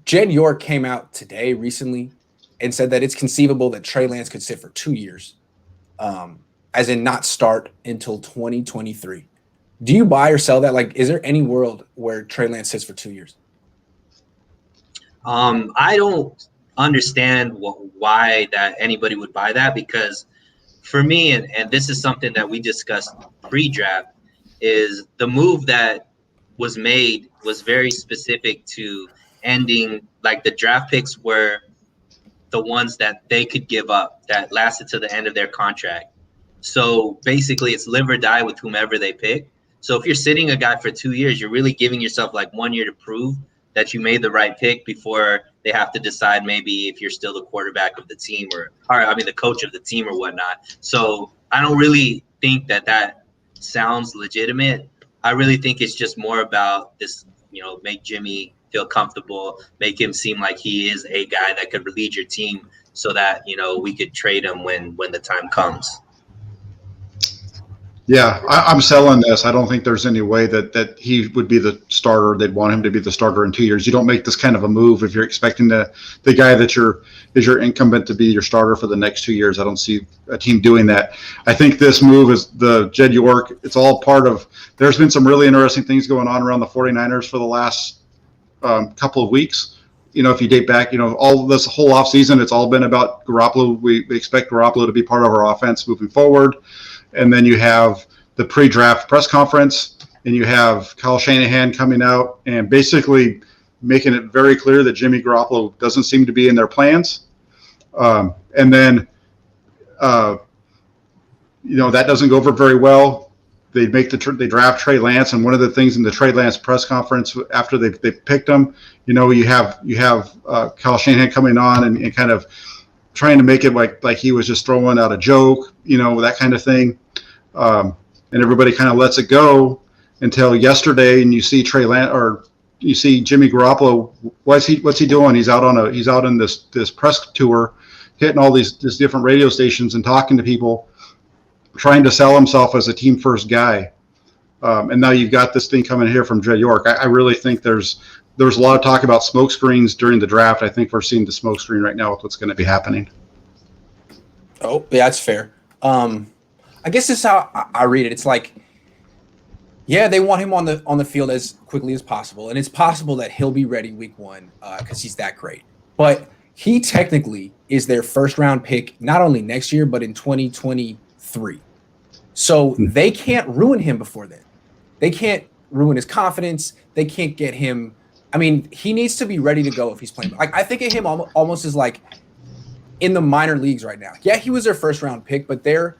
Jed York came out today recently and said that it's conceivable that Trey Lance could sit for 2 years, as in not start until 2023. Do you buy or sell that? Like, is there any world where Trey Lance sits for 2 years? I don't understand why that anybody would buy that, because for me, and this is something that we discussed pre-draft, is the move that was made was very specific to ending, like the draft picks were the ones that they could give up that lasted to the end of their contract. So basically it's live or die with whomever they pick. So if you're sitting a guy for 2 years, you're really giving yourself like 1 year to prove that you made the right pick before they have to decide maybe if you're still the quarterback of the team or the coach of the team or whatnot. So I don't really think that sounds legitimate. I really think it's just more about this, make Jimmy feel comfortable, make him seem like he is a guy that could lead your team so that, we could trade him when the time comes. Yeah, I'm selling this. I don't think there's any way that he would be the starter. They'd want him to be the starter in 2 years. You don't make this kind of a move if you're expecting the guy that is your incumbent to be your starter for the next 2 years. I don't see a team doing that. I think this move is the Jed York. It's all part of – there's been some really interesting things going on around the 49ers for the last couple of weeks. If you date back, all this whole offseason, it's all been about Garoppolo. We expect Garoppolo to be part of our offense moving forward. And then you have the pre-draft press conference, and you have Kyle Shanahan coming out and basically making it very clear that Jimmy Garoppolo doesn't seem to be in their plans. And then, that doesn't go over very well. They draft Trey Lance, and one of the things in the Trey Lance press conference after they picked him, you have Kyle Shanahan coming on and kind of trying to make it like he was just throwing out a joke, that kind of thing. And everybody kind of lets it go until yesterday, and you see Trey Lance or you see Jimmy Garoppolo. What's he doing? He's out on this press tour, hitting all these different radio stations and talking to people, trying to sell himself as a team first guy. And now you've got this thing coming here from Jed York. I really think there's a lot of talk about smoke screens during the draft. I think we're seeing the smoke screen right now with what's going to be happening. Oh, yeah, that's fair. I guess this is how I read it. It's like, yeah, they want him on the field as quickly as possible, and it's possible that he'll be ready week one because he's that great. But he technically is their first round pick, not only next year but in 2023. So they can't ruin him before then. They can't ruin his confidence. They can't get him. I mean, he needs to be ready to go if he's playing. Like, I think of him almost as like in the minor leagues right now. Yeah, he was their first round pick, but they're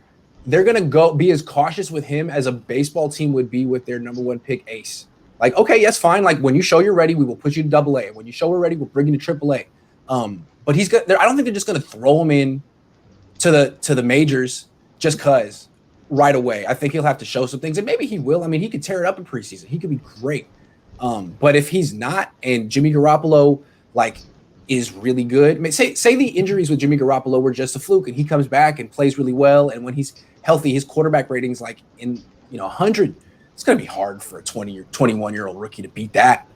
going to go be as cautious with him as a baseball team would be with their number one pick ace. Like, okay, yes, fine. Like, when you show you're ready, we will put you to AA. When you show we're ready, we'll bring you to AAA. But he's got. I don't think they're just going to throw him in to the majors just because right away. I think he'll have to show some things, and maybe he will. I mean, he could tear it up in preseason. He could be great. But if he's not, and Jimmy Garoppolo is really good. I mean, say the injuries with Jimmy Garoppolo were just a fluke, and he comes back and plays really well, and when he's healthy, his quarterback rating's like in 100. It's going to be hard for a 20 or 21-year-old rookie to beat that.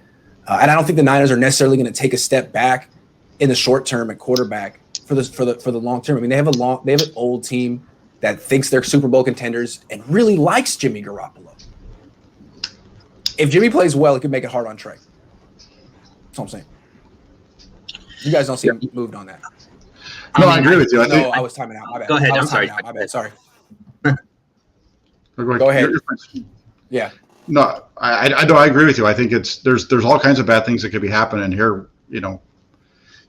And I don't think the Niners are necessarily going to take a step back in the short term at quarterback for the long term. I mean, they have an old team that thinks they're Super Bowl contenders and really likes Jimmy Garoppolo. If Jimmy plays well, it could make it hard on Trey. That's what I'm saying. You guys don't see him moved on that. I agree with you. I was timing out. My bad. Go ahead. I'm sorry. My bad. Sorry. Go ahead. Yeah. No, I agree with you. I think there's all kinds of bad things that could be happening here.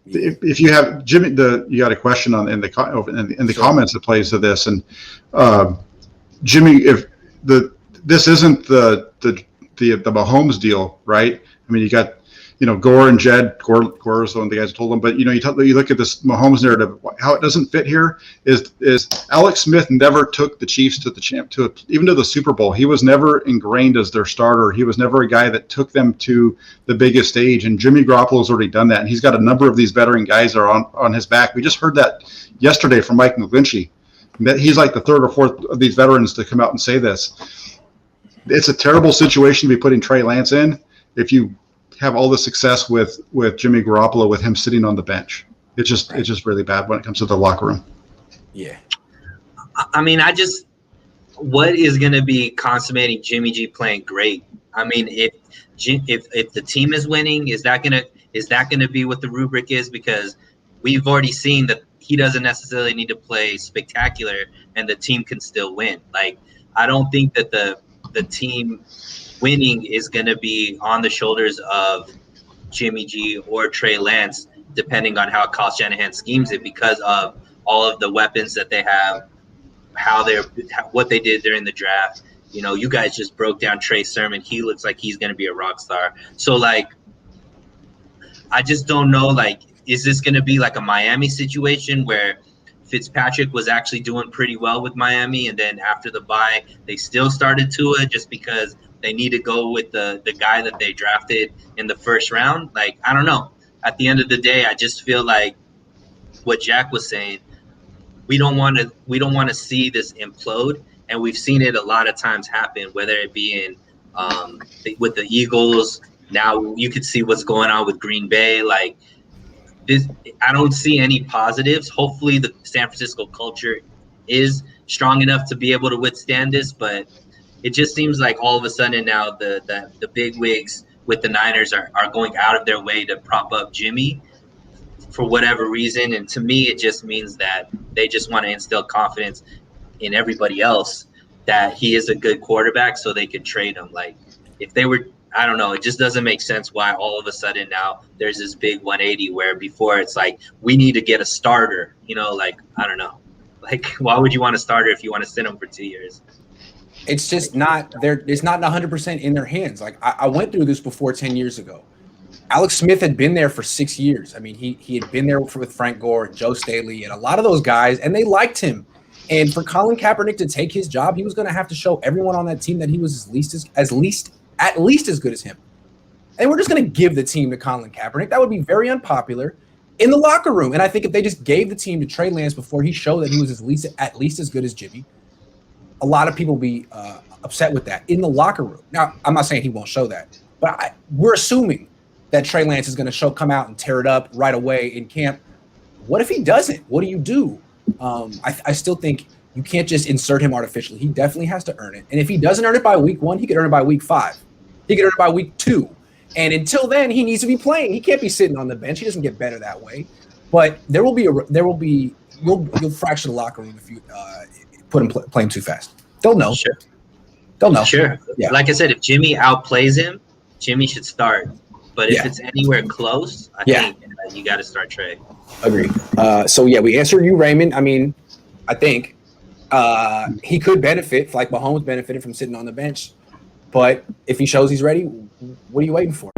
If you have Jimmy, you got a question in the comments that plays to this, and Jimmy, if this isn't the Mahomes deal, right? I mean, you got Gore and Jed. Gore is one of the guys who told him, but you look at this Mahomes narrative. How it doesn't fit here is Alex Smith never took the Chiefs even to the Super Bowl. He was never ingrained as their starter. He was never a guy that took them to the biggest stage. And Jimmy Garoppolo's already done that, and he's got a number of these veteran guys that are on his back. We just heard that yesterday from Mike McGlinchey. That he's like the third or fourth of these veterans to come out and say this. It's a terrible situation to be putting Trey Lance in if you have all the success with Jimmy Garoppolo with him sitting on the bench. It's just really bad when it comes to the locker room. Yeah. I mean, what is going to be consummating Jimmy G playing great? I mean, if the team is winning, is that going to be what the rubric is? Because we've already seen that he doesn't necessarily need to play spectacular and the team can still win. Like, I don't think that the team winning is going to be on the shoulders of Jimmy G or Trey Lance, depending on how Kyle Shanahan schemes it, because of all of the weapons that they have, what they did during the draft. You know, you guys just broke down Trey Sermon. He looks like he's going to be a rock star. So, like, I just don't know, like, is this going to be like a Miami situation where Fitzpatrick was actually doing pretty well with Miami, and then after the bye, they still started Tua just because they need to go with the guy that they drafted in the first round? Like, I don't know. At the end of the day, I just feel like what Jack was saying, we don't want to see this implode, and we've seen it a lot of times happen, whether it be in with the Eagles. Now you could see what's going on with Green Bay. Like, this, I don't see any positives. Hopefully, the San Francisco culture is strong enough to be able to withstand this, but it just seems like all of a sudden now the big wigs with the Niners are going out of their way to prop up Jimmy for whatever reason. And to me, it just means that they just want to instill confidence in everybody else that he is a good quarterback so they could trade him. Like, if they were, I don't know, it just doesn't make sense why all of a sudden now there's this big 180 where before it's like, we need to get a starter, you know, like, I don't know. Like, why would you want a starter if you want to sit him for 2 years? It's just not there. It's not 100% in their hands. Like, I went through this before 10 years ago. Alex Smith had been there for 6 years. I mean, he had been there with Frank Gore and Joe Staley and a lot of those guys, and they liked him. And for Colin Kaepernick to take his job, he was going to have to show everyone on that team that he was at least as good as him. And we're just going to give the team to Colin Kaepernick. That would be very unpopular in the locker room. And I think if they just gave the team to Trey Lance before he showed that he was at least as good as Jimmy, a lot of people will be upset with that in the locker room. Now, I'm not saying he won't show that, but we're assuming that Trey Lance is going to come out and tear it up right away in camp. What if he doesn't? What do you do? I still think you can't just insert him artificially. He definitely has to earn it. And if he doesn't earn it by week 1, he could earn it by week 5. He could earn it by week 2. And until then, he needs to be playing. He can't be sitting on the bench. He doesn't get better that way. But you'll fracture the locker room if you put him play him too fast. They'll know. Sure. They'll know. Sure. Yeah. Like I said, if Jimmy outplays him, Jimmy should start. But if it's anywhere close, I think you got to start Trey. Agreed. So, we answered you, Raymond. I mean, I think he could benefit, like Mahomes benefited from sitting on the bench. But if he shows he's ready, what are you waiting for?